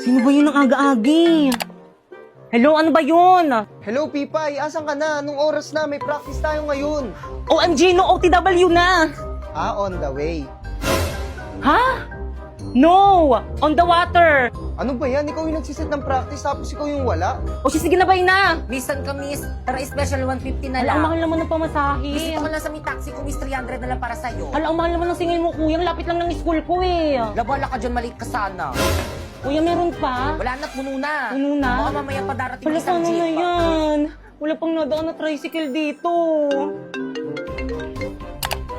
Sino ba yun ang aga-agi? Hello, ano ba yun? Hello, Pipay. Asan ka na? Anong oras na? May practice tayo ngayon. OMG, no OTW na! On the way. Ha? No! On the water! Ano ba yan? Ikaw yung nagsiset ng practice tapos ikaw yung wala? O sige na ba na? Bisan ka, miss. Tara, special 150 na Ala, lang. ang mahal naman ng pamasahe. Bisita ko lang sa may taxi ko, miss. 300 na lang para sa'yo. Ala, ang mahal naman ng singil mo, kuya. Ang lapit lang ng school ko eh. Labala ka dyan, maliit ka sana. Kuya, meron pa? Wala na't puno na. Puno na? Baka mamaya pa darating Wala, isang paano na jeep. yan? Wala pang nadaan na tricycle dito.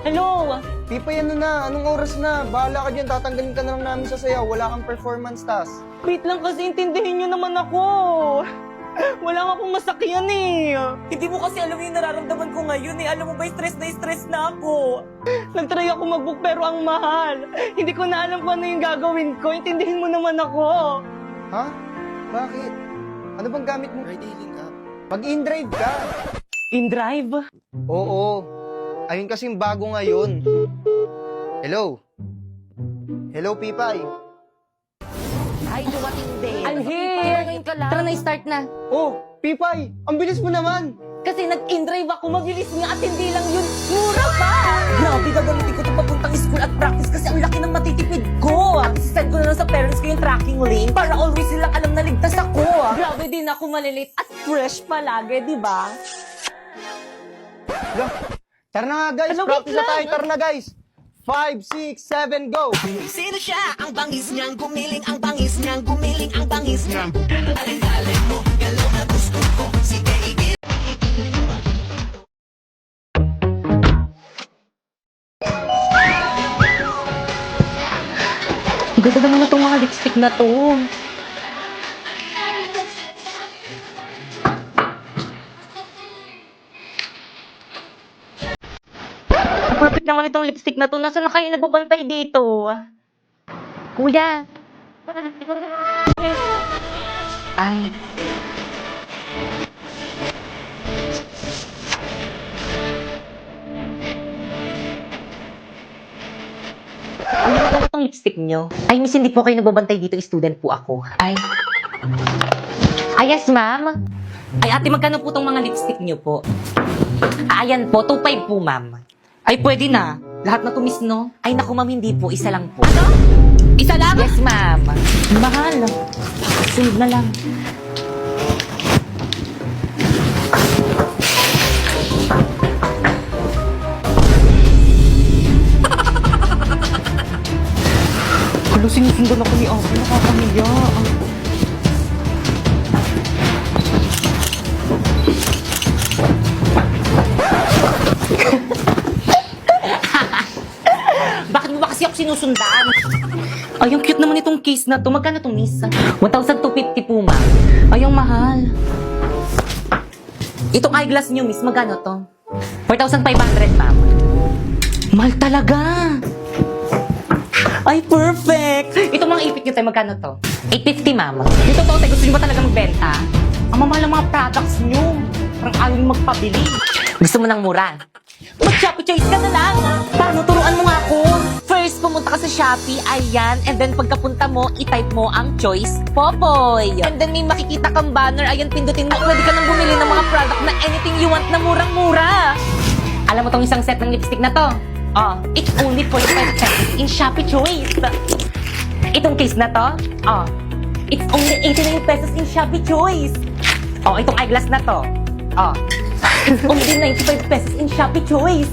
Hello? Pipay, ano na? Anong oras na? Bahala ka dyan. Tatanggalin ka na lang namin sa sayaw. Wala kang performance task. Wait lang kasi intindihin nyo naman ako. Wala nga pong masakyan eh. Hindi mo kasi alam yung nararamdaman ko ngayon eh. Alam mo ba, stress na ako. Nagtry ako mag-book pero ang mahal. Hindi ko na alam kung ano yung gagawin ko. Intindihin mo naman ako. Ha? Bakit? Ano bang gamit mo? Ride-hailing app. Mag-in-drive ka. In-drive? Oo. Ayun kasing bago ngayon. Hello? Hello, Pipay? Ay, dumating din. I'm here. Ngayon ka lang. Tara na, start na. Oh, Pipay! Ang bilis mo naman! Kasi nag-in-drive ako, mabilis nga at hindi lang yun. Mura pa! Grabe, gagamitin ko ito papuntang school at practice kasi ang laki ng matitipid ko. At send ko na lang sa parents ko yung tracking link para always silang alam na ligtas ako. Grabe din ako malilate at fresh palagi, di ba? Hala, tara na nga, guys! Ano, wait Practice na lang. tayo! Tara na, guys! 5, 6, 7, go! Sino siya? Ang bangis niyang gumiling, ang bangis niyang gumiling, ang bangis niyang Ang ganda naman na itong mga lipstick na to. Perfect naman itong lipstick na to. Nasaan na kayo nagbabantay dito? Kuya. Ay. Ano ba itong lipstick nyo? Ay, miss, hindi po kayo nagbabantay dito. Student po ako. Ay. Ay, yes, ma'am. Ay, ate, magkano po itong mga lipstick nyo po? Ayan po, 2.5 po, ma'am. Ay, pwede na. Lahat na to, miss, no? Ay, naku, ma'am, hindi po. Isa lang po. Ano? Isa lang? Yes, ma'am. Mahal. Sunod na lang. Hala, sinusundan ako ni Ate. Nakakamiya. Bakit mo ba kasi ako sinusundan? Ay, ang cute naman itong case na to. Magkano to, miss? 1,250 po, ma'am. Ay, ang mahal. Itong eyeglass nyo, miss, magkano to? 4,500, ma'am. Mahal talaga. Ay, perfect! Itong mga ipit nyo tayo, magkano to? 850, ma'am. Yung totoo tayo, gusto nyo ba talaga magbenta? Ang mamahal ng mga products nyo. Parang ayaw nyo magpabili. Gusto mo ng mura? Mag-Shopee Choice ka na lang! Paano? Turuan mo nga ako! First, pumunta ka sa Shopee, ayan. And then, pagkapunta mo, i-type mo ang Choice Popoy. And then, may makikita kang banner, ayan, pindutin mo. Pwede ka nang bumili ng mga product na anything you want na murang-mura. Alam mo tong isang set ng lipstick na to? Oh, it's only 45 pesos in Shopee Choice. Itong case na to? Oh, it's only 89 pesos in Shopee Choice. Oh, itong eyeglass na to? Oh, it's only 95 pesos in Shopee Choice.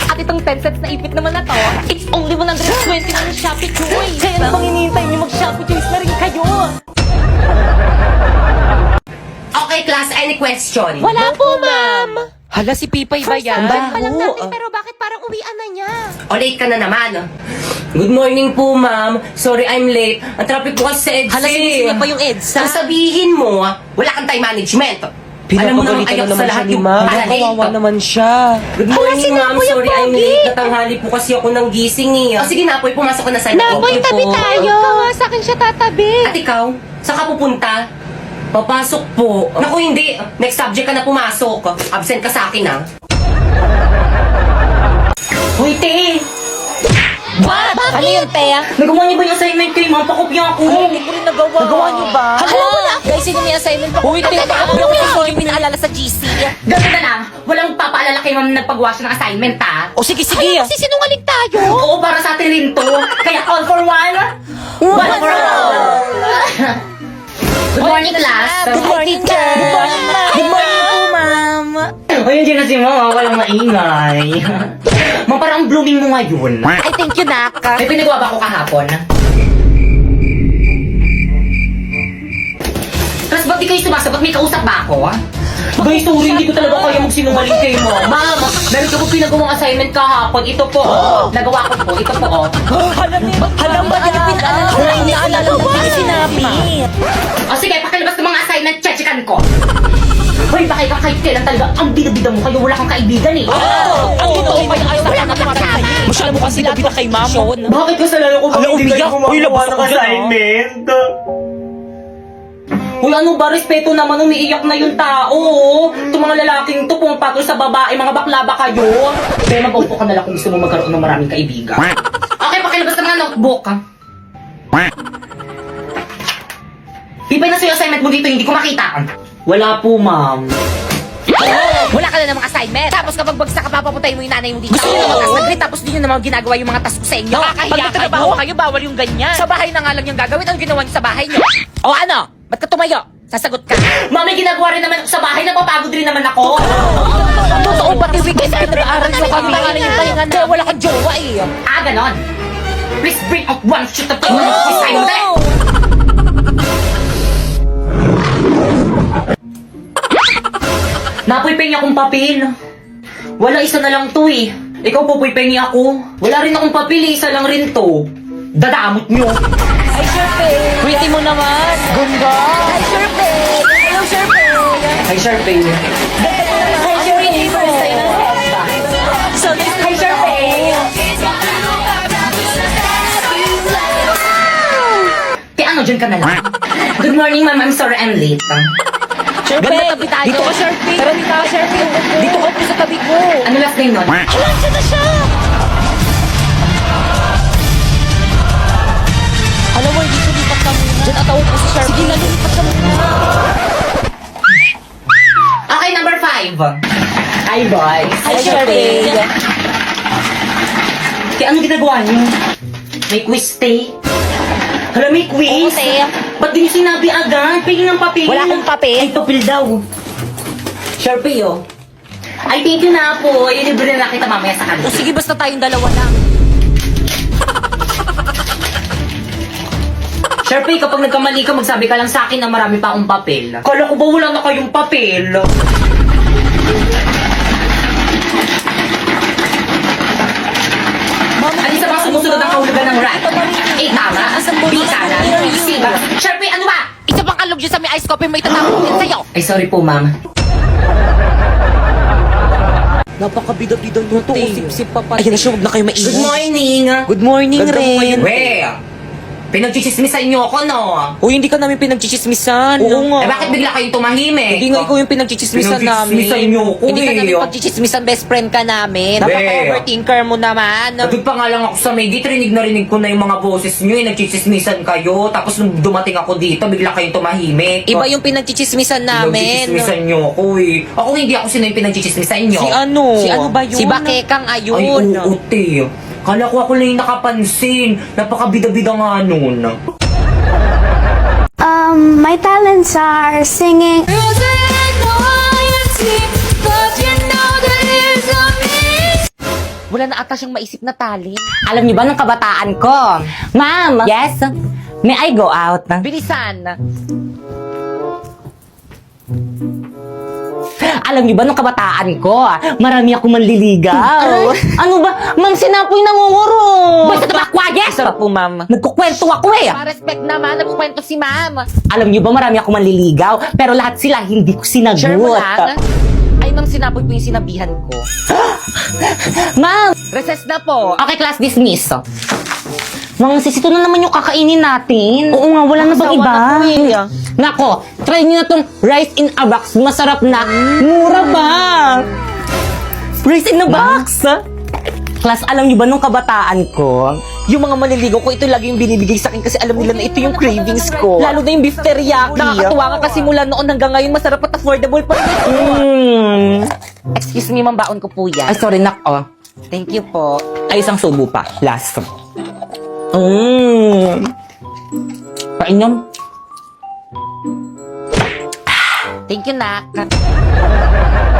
At itong 10 sets na ipit naman na to, it's only 120 na in Shopee Choice. Kaya ano bang hinihintay niyo? Mag-Shopee Choice na rin kayo. Okay, class, any question? Wala po, ma'am. Hala, si Pipay ba yan? pa lang natin, pero bakit parang uwian na niya? O, late ka na naman. Good morning po, ma'am. Sorry, I'm late. Ang traffic ko kasi sa EDSA. Hala, sinisingil pa yung EDSA. Ang sabihin mo, wala kang time management. Alam mo namang ayak sa lahat yung Kawawa naman siya. Good morning, ma'am. Sorry, I'm late. Natanghali po kasi ako ng gising eh. O sige, Napoy, pumasok ka na sa Napoy, tabi tayo! Ikaw nga sa akin siya tatabi. At ikaw, saan ka pupunta? Papasok po. Naku, hindi. Next subject ka na pumasok. Absent ka sa akin, ha? Uy, te! What? Ano yun, Tea? Nagawa niyo ba yung assignment kayo, ma'am? Pakopya ako. Ay, hindi ko rin nagawa. Nagawa niyo ba? Hala! Guys, sino may assignment pa? Uy, teka, yung pinaalala sa GC. Ganun na lang. Walang papaalala kay ma'am nagpagawa siya ng assignment, ha? O sige, sige. Sinungaling tayo. Oo, para sa atin rin to. Kaya all for one. One for all. Good morning, class. Good morning, Kat. Good morning, ma'am. Good morning po, ma'am. Ay, hindi na si mama. Walang maingay. Ma'am, parang blooming mo ngayon. Ay, thank you, Nak. May pinagawa ba ko kahapon? Tapos ba't di kayo sumasagot? May kausap ba ako? Guys, sorry, hindi ko talaga kaya magsinungaling kayo mo. Ma'am, meron ka po pinagawang assignment kahapon. Ito po, nagawa ko po. Ito po, Halam ba niya pinaalala? Hindi naalala mo hindi sinabi. O sige, pakilabas ng mga assignment, chechikan ko. Hoy, baka ikaw kahit kailan talaga ang bida-bida mo kayo, wala kang kaibigan eh. Ang totoo kayo ayaw wala na kasama. Masyado mo kasi labita kay ma'am. Bakit kasalanan ko Hala, umiyak. Uy, labas ako dyan, assignment? Uy, ano ba? Respeto naman, umiiyak na yung tao. Itong mga lalaking to, pumapatol sa babae, mga bakla ba kayo? Kaya mag-upo ka na lang kung gusto mo magkaroon ng maraming kaibigan. Okay, pakilabas ng mga notebook. Ibay na sa'yo assignment mo dito, hindi ko makita. Wala po, ma'am. Wala ka na namang assignment. Tapos kapag bagsak ka, papapuntayin mo yung nanay mo dito. Gusto nyo naman mag-grade, tapos di nyo naman ginagawa yung mga task ko sa inyo. Nakakahiya Pag nagtatrabaho kayo, bawal yung ganyan. Sa bahay na nga lang yung gagawin. Ano ginawa nyo sa bahay nyo? O ano? Ba't ka tumayo? Sasagot ka. Ma'am, may ginagawa rin naman ako sa bahay, napapagod rin naman ako. Totoo, pati weekend na nag-aaral nyo kami. Kaya wala kang jowa eh. Ah, ganon. Please bring out one sheet of paper. Please, tayo mo dali. Napuy-pengi akong papel. Wala, isa na lang to eh. Ikaw pupuy-pengi ako. Wala rin akong papel eh, isa lang rin to. Dadamot nyo. Ay, Sherpay. Pretty mo naman. Ganda. Ay, Sherpay. Hello, Sherpay. Hi, Sharpay. Hi, Sherpay. First time na so, Hi, Sharpay. Kaya ano, dyan ka na lang. Good morning, ma'am. I'm sorry I'm late. Sherpay, tabi tayo. Dito ka, Sherpay. Tara, dito ka, Sherpay. Dito ka po sa tabi ko. Ano last name nun? Lansa na siya. Alam mo, dito lipat ka muna. Diyan at ako si Sherpay. Sige na, lipat ka muna. Okay, number 5. Hi, boys. Hi, Sherpay. Kaya ano ginagawa niyo? May quiz, te. Hala, may quiz? Oo, te. Ba't di niyo sinabi agad? Pingin ng papel. Wala akong papel. Ay, papel daw. Sharpie, oh. Ay, thank you na po. Ilibre na kita mamaya sa O kanila. sige, basta tayong dalawa lang. Sharpie, kapag nagkamali ka, magsabi ka lang sa akin na marami pa akong papel. Kala ko ba wala na kayong papel? Ano sa mga sumusunod ang kahulugan ng rat? A, tama. B, kanan. C, ba? Sharpie, ano ba? Isa pang kalog dyan sa may ice coffee mo itatapon din sa'yo. Ay, sorry po, ma'am. Napakabida-bida nyo, te. Sip-sip pa pa. Ayan na siya, huwag na kayo maingay. Good morning. Good morning, Ren. Well, pinagchichismisan niyo ako, no? Uy, hindi ka namin pinagchichismisan. Oo nga. Eh, bakit bigla kayong tumahimik? Hindi nga ikaw yung pinagchichismisan namin. Pinagchichismisan niyo ako, Hindi ka eh. namin pagchichismisan, best friend ka namin. Be. Napaka-overthinker mo naman. Nagod pa nga lang ako sa may gate, rinig na rinig ko na yung mga boses niyo, eh, nagchichismisan kayo. Tapos nung dumating ako dito, bigla kayong tumahimik. Iba yung pinagchichismisan namin. Pinagchichismisan niyo ako, eh. Ako hindi ako sino yung pinagchichismisan niyo. Si ano? Si ano ba yun? Si Bakekang Ay, ayun. oo, te. Kala ko ako lang yung nakapansin. Napakabida-bida nga nun. My talents are singing. Wala na ata siyang maisip na talent. Alam niyo ba ng kabataan ko? Ma'am! Yes? May I go out? Bilisan. Alam niyo ba nung kabataan ko, marami ako manliligaw. Ano ba? Ma'am, sinapoy nangunguro. Basta ba, quiet? Sarap po, ma'am. Nagkukwento ako eh. Pa-respect naman, nagkukwento si ma'am. Alam niyo ba marami ako manliligaw, pero lahat sila hindi ko sinagot. Sure mo lang? Ay, ma'am, sinapoy po yung sinabihan ko. Ma'am! Recess na po. Okay, class dismiss. Mga sisito na naman yung kakainin natin. Oo nga, wala na bang Sawa iba? na po eh. Nako, try niyo na tong rice in a box. Masarap na. Mura pa. Rice in a box. Class, alam niyo ba nung kabataan ko, yung mga maliligaw ko, ito lagi yung binibigay sa akin kasi alam nila na ito yung cravings ko. Lalo na yung beef teriyaki. Nakakatuwa nga kasi mula noon hanggang ngayon, masarap at affordable pa. Excuse me, ma'am, baon ko po yan. Ay, sorry, nak. Oh. Thank you po. Ay, isang subo pa. Last. Painom. Thank you, nak.